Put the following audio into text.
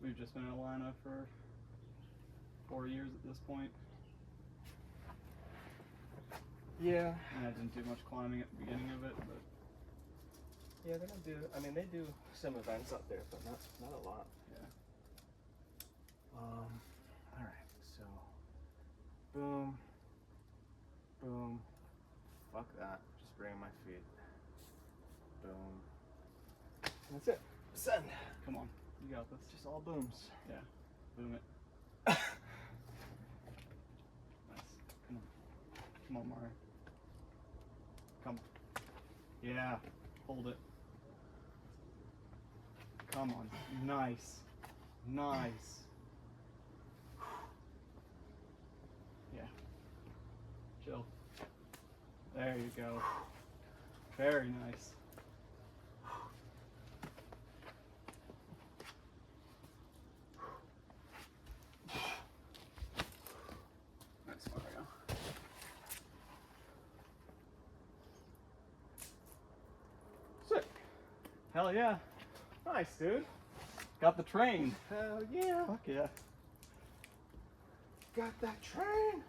We've just been in Atlanta for 4 years at this point. Yeah. And I didn't do much climbing at the beginning of it, but Yeah, they don't do. I mean, they do some events up there, but not a lot. yeah. All right. So, boom, boom. Fuck that. Just bring my feet. Boom. That's it. Send. Come on, you got this. Just all booms. Yeah, boom it. All Nice. Come on, Mario. Come on. Yeah, hold it. Come on. Nice. Nice. Yeah. Chill. There you go. Very nice. Nice, Mario. Sick. Hell yeah. Nice, dude. Got the train. Hell yeah. Fuck yeah. Got that train.